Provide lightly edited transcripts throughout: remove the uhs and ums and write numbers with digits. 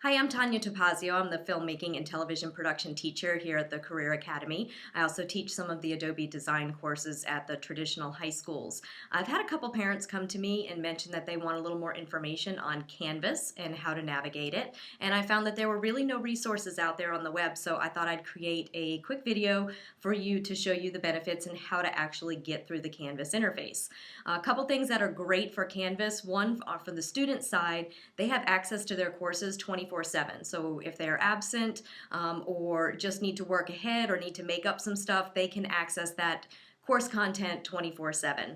Hi, I'm Tanya Topazio. I'm the filmmaking and television production teacher here at the Career Academy. I also teach some of the Adobe design courses at the traditional high schools. I've had a couple parents come to me and mention that they want a little more information on Canvas and how to navigate it. And I found that there were really no resources out there on the web, so I thought I'd create a quick video for you to show you the benefits and how to actually get through the Canvas interface. A couple things that are great for Canvas. One, for the student side, they have access to their courses 24/7. So if they're absent or just need to work ahead or need to make up some stuff, they can access that course content 24/7.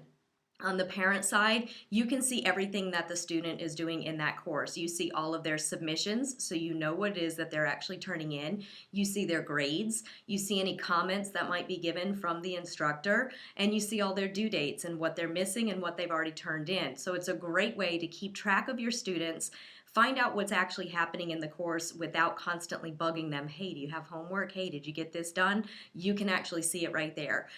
On the parent side, you can see everything that the student is doing in that course. You see all of their submissions, so you know what it is that they're actually turning in. You see their grades. You see any comments that might be given from the instructor, and you see all their due dates and what they're missing and what they've already turned in. So it's a great way to keep track of your students, find out what's actually happening in the course without constantly bugging them. Hey, do you have homework? Hey, did you get this done? You can actually see it right there.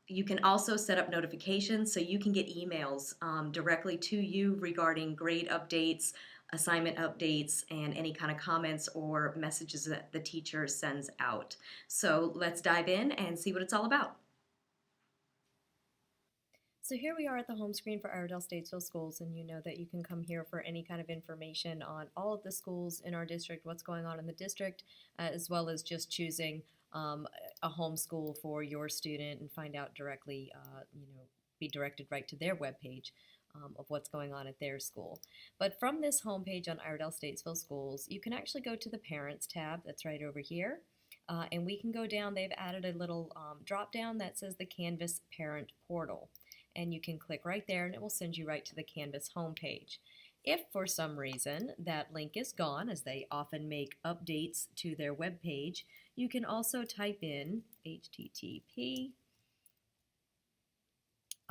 You can also set up notifications so you can get emails directly to you regarding grade updates, assignment updates, and any kind of comments or messages that the teacher sends out. So let's dive in and see what it's all about. So here we are at the home screen for Iredell-Statesville Schools, and you know that you can come here for any kind of information on all of the schools in our district, what's going on in the district, as well as just choosing a home school for your student and find out directly, be directed right to their webpage of what's going on at their school. But from this homepage on Iredell-Statesville Schools, you can actually go to the Parents tab that's right over here. And we can go down. They've added a little drop down that says the Canvas Parent Portal. And you can click right there and it will send you right to the Canvas homepage. If for some reason that link is gone, as they often make updates to their web page, you can also type in http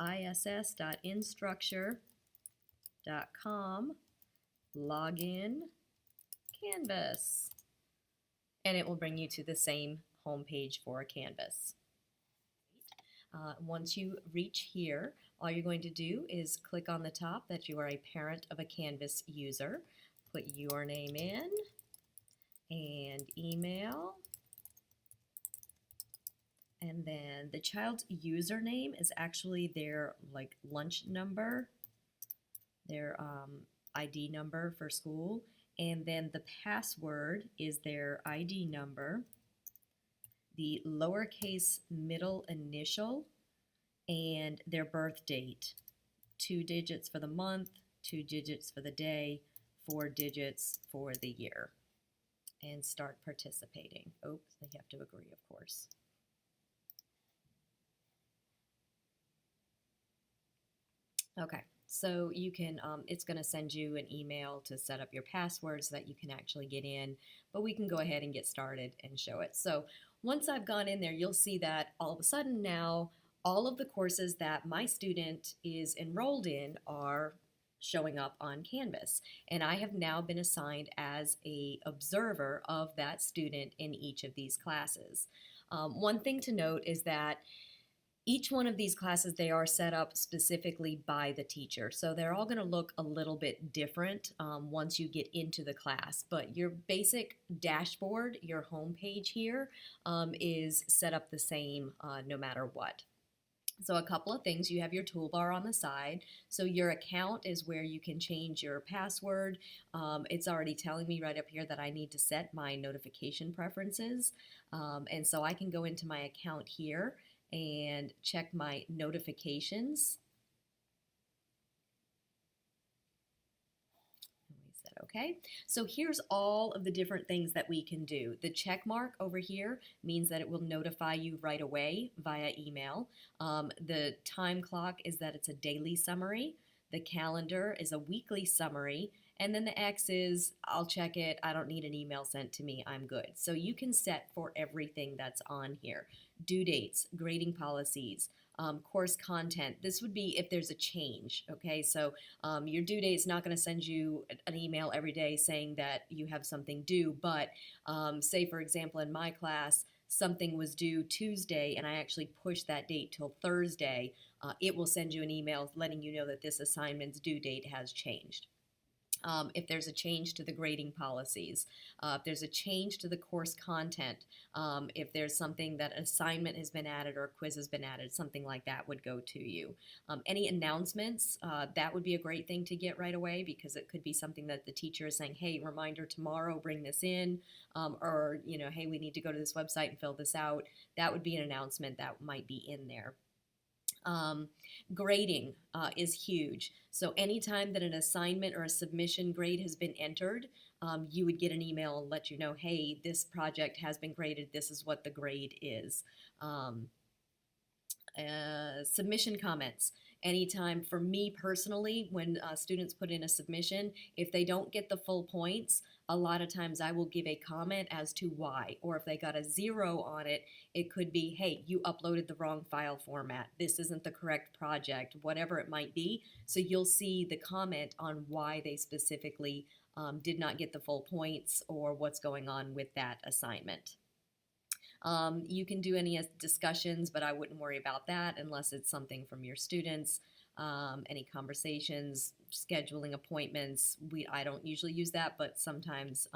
iss.instructure.com login Canvas, and it will bring you to the same homepage for Canvas. Once you reach here, all you're going to do is click on the top that you are a parent of a Canvas user, put your name in and email, and then the child's username is actually their lunch number, their ID number for school, and then the password is their ID number, the lowercase middle initial, and their birth date. 2 digits for the month, 2 digits for the day, 4 digits for the year. And start participating. Oops, they have to agree, of course. Okay, so you can, it's going to send you an email to set up your password so that you can actually get in, but we can go ahead and get started and show it. So once I've gone in there, you'll see that all of a sudden now all of the courses that my student is enrolled in are showing up on Canvas, and I have now been assigned as a observer of that student in each of these classes. One thing to note is that each one of these classes, they are set up specifically by the teacher. So they're all going to look a little bit different once you get into the class. But your basic dashboard, your home page here, is set up the same no matter what. So a couple of things, you have your toolbar on the side. So your account is where you can change your password. It's already telling me right up here that I need to set my notification preferences. And so I can go into my account here and check my notifications. Okay, so here's all of the different things that we can do. The check mark over here means that it will notify you right away via email. The time clock is that it's a daily summary. The calendar is a weekly summary. And then the X is, I'll check it, I don't need an email sent to me, I'm good. So you can set for everything that's on here. Due dates, grading policies, course content. This would be if there's a change, okay? So your due date is not going to send you an email every day saying that you have something due, but say, for example, in my class, something was due Tuesday and I actually pushed that date till Thursday, it will send you an email letting you know that this assignment's due date has changed. If there's a change to the grading policies, if there's a change to the course content, if there's something that an assignment has been added or a quiz has been added, something like that would go to you. Any announcements, that would be a great thing to get right away, because it could be something that the teacher is saying, hey, reminder tomorrow, bring this in, or, hey, we need to go to this website and fill this out. That would be an announcement that might be in there. Um, Grading is huge. So anytime that an assignment or a submission grade has been entered, you would get an email and let you know, hey, this project has been graded. This is what the grade is. Um, Submission comments. Anytime, for me personally, when students put in a submission, if they don't get the full points, a lot of times I will give a comment as to why. Or if they got a 0 on it, it could be, hey, you uploaded the wrong file format. This isn't the correct project, whatever it might be. So you'll see the comment on why they specifically did not get the full points or what's going on with that assignment. You can do any discussions, but I wouldn't worry about that unless it's something from your students. Any conversations, scheduling appointments. I don't usually use that, but sometimes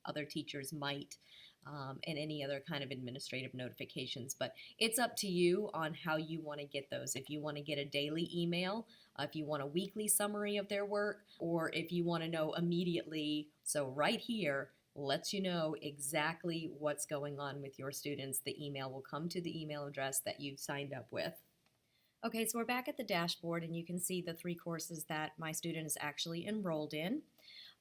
other teachers might, and any other kind of administrative notifications. But it's up to you on how you want to get those. If you want to get a daily email, if you want a weekly summary of their work, or if you want to know immediately, so right here, lets you know exactly what's going on with your students. The email will come to the email address that you've signed up with. Okay, so we're back at the dashboard, and you can see the 3 courses that my student is actually enrolled in.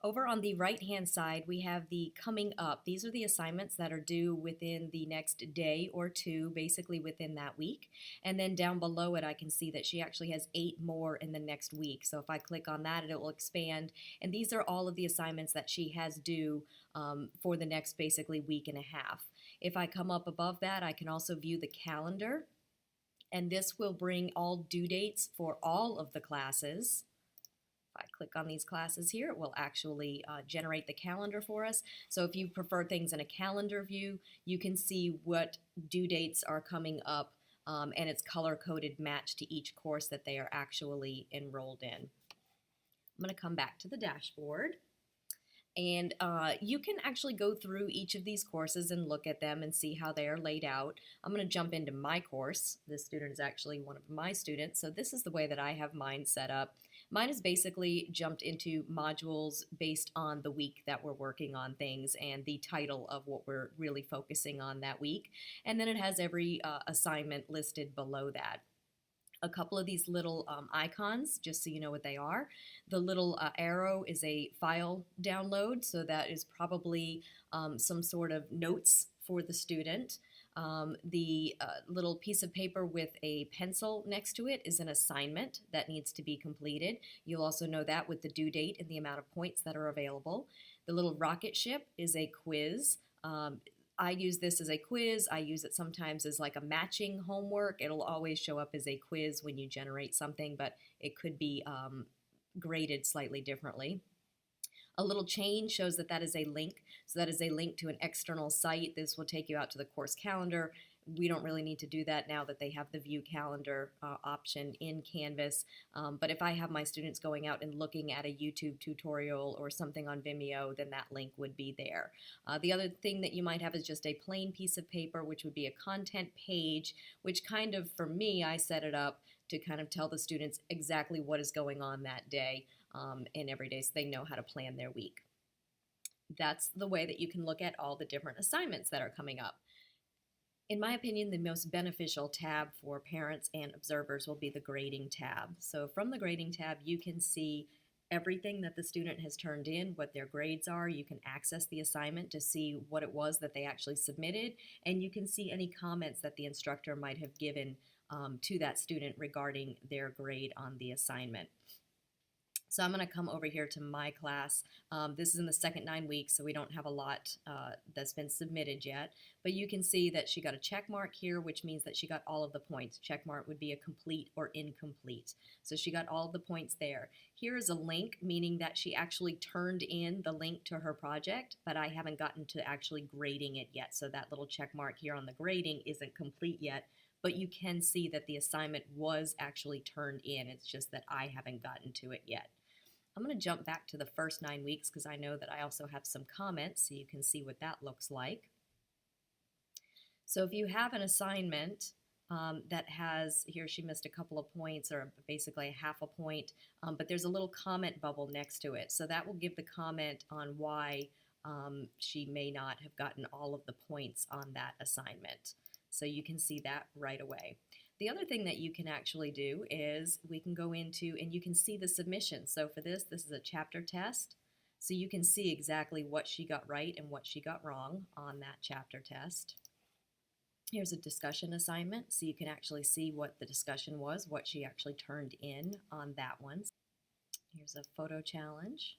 Over on the right-hand side, we have the coming up. These are the assignments that are due within the next day or 2, basically within that week. And then down below it, I can see that she actually has 8 more in the next week. So if I click on that, it will expand. And these are all of the assignments that she has due for the next basically week and a half. If I come up above that, I can also view the calendar. And this will bring all due dates for all of the classes. If I click on these classes here, it will actually generate the calendar for us. So if you prefer things in a calendar view, you can see what due dates are coming up, and it's color-coded match to each course that they are actually enrolled in. I'm going to come back to the dashboard. And you can actually go through each of these courses and look at them and see how they are laid out. I'm going to jump into my course. This student is actually one of my students, so this is the way that I have mine set up. Mine is basically jumped into modules based on the week that we're working on things and the title of what we're really focusing on that week. And then it has every assignment listed below that. A couple of these little icons, just so you know what they are. The little arrow is a file download, so that is probably some sort of notes for the student. The little piece of paper with a pencil next to it is an assignment that needs to be completed. You'll also know that with the due date and the amount of points that are available. The little rocket ship is a quiz. I use this as a quiz. I use it sometimes as like a matching homework. It'll always show up as a quiz when you generate something, but it could be graded slightly differently. A little chain shows that that is a link. So that is a link to an external site. This will take you out to the course calendar. We don't really need to do that now that they have the view calendar option in Canvas. But if I have my students going out and looking at a YouTube tutorial or something on Vimeo, then that link would be there. The other thing that you might have is just a plain piece of paper, which would be a content page, which kind of, for me, I set it up to kind of tell the students exactly what is going on that day and every day, so they know how to plan their week. That's the way that you can look at all the different assignments that are coming up. In my opinion, the most beneficial tab for parents and observers will be the grading tab. So from the grading tab, you can see everything that the student has turned in, what their grades are. You can access the assignment to see what it was that they actually submitted, and you can see any comments that the instructor might have given to that student regarding their grade on the assignment. So I'm going to come over here to my class. This is in the second 9 weeks, so we don't have a lot that's been submitted yet. But you can see that she got a check mark here, which means that she got all of the points. Check mark would be a complete or incomplete. So she got all of the points there. Here is a link, meaning that she actually turned in the link to her project, but I haven't gotten to actually grading it yet. So that little check mark here on the grading isn't complete yet. But you can see that the assignment was actually turned in. It's just that I haven't gotten to it yet. I'm going to jump back to the first 9 weeks because I know that I also have some comments so you can see what that looks like. So if you have an assignment that has, here she missed a couple of points or basically a half a point, but there's a little comment bubble next to it. So that will give the comment on why she may not have gotten all of the points on that assignment. So you can see that right away. The other thing that you can actually do is we can go into and you can see the submission. So for this is a chapter test. So you can see exactly what she got right and what she got wrong on that chapter test. Here's a discussion assignment, so you can actually see what the discussion was, what she actually turned in on that one. Here's a photo challenge,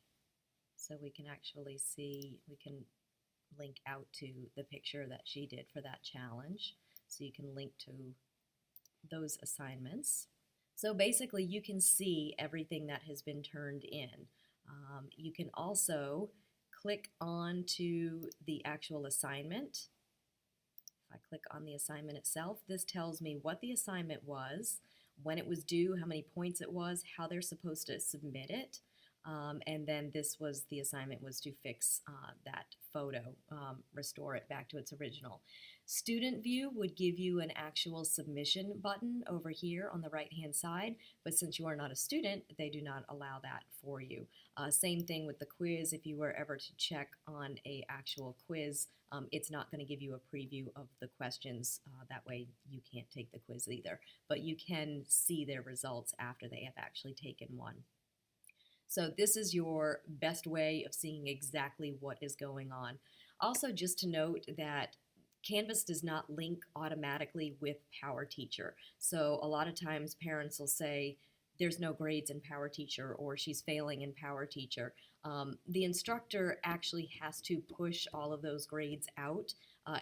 so we can actually see, we can link out to the picture that she did for that challenge, so you can link to those assignments. So basically you can see everything that has been turned in. You can also click on to the actual assignment. If I click on the assignment itself, this tells me what the assignment was, when it was due, how many points it was, how they're supposed to submit it, and then this was the assignment was to fix that photo, restore it back to its original. Student view would give you an actual submission button over here on the right hand side, but since you are not a student, they do not allow that for you. Same thing with the quiz. If you were ever to check on a actual quiz, it's not going to give you a preview of the questions. That way you can't take the quiz either, but you can see their results after they have actually taken one. So this is your best way of seeing exactly what is going on. Also, just to note that Canvas does not link automatically with PowerTeacher. So a lot of times parents will say, there's no grades in PowerTeacher or she's failing in PowerTeacher. The instructor actually has to push all of those grades out,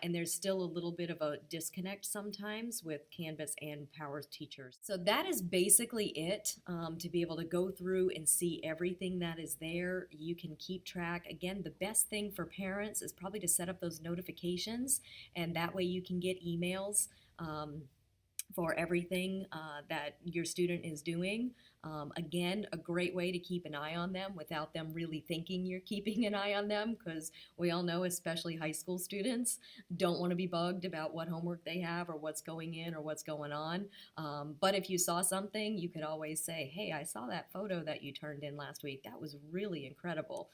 and there's still a little bit of a disconnect sometimes with Canvas and PowerTeacher. So that is basically it, to be able to go through and see everything that is there. You can keep track. Again, the best thing for parents is probably to set up those notifications, and that way you can get emails for everything that your student is doing. Again, a great way to keep an eye on them without them really thinking you're keeping an eye on them, because we all know, especially high school students, don't want to be bugged about what homework they have or what's going in or what's going on. But if you saw something, you could always say, hey, I saw that photo that you turned in last week. That was really incredible.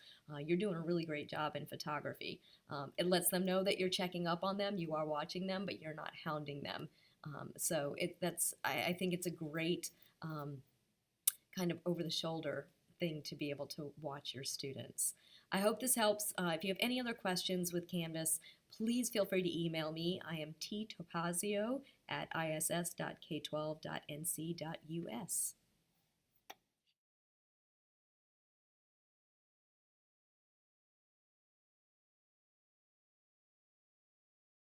You're doing a really great job in photography. It lets them know that you're checking up on them, you are watching them, but you're not hounding them. So I think it's a great kind of over-the-shoulder thing to be able to watch your students. I hope this helps. If you have any other questions with Canvas, please feel free to email me. I am ttopazio@iss.k12.nc.us.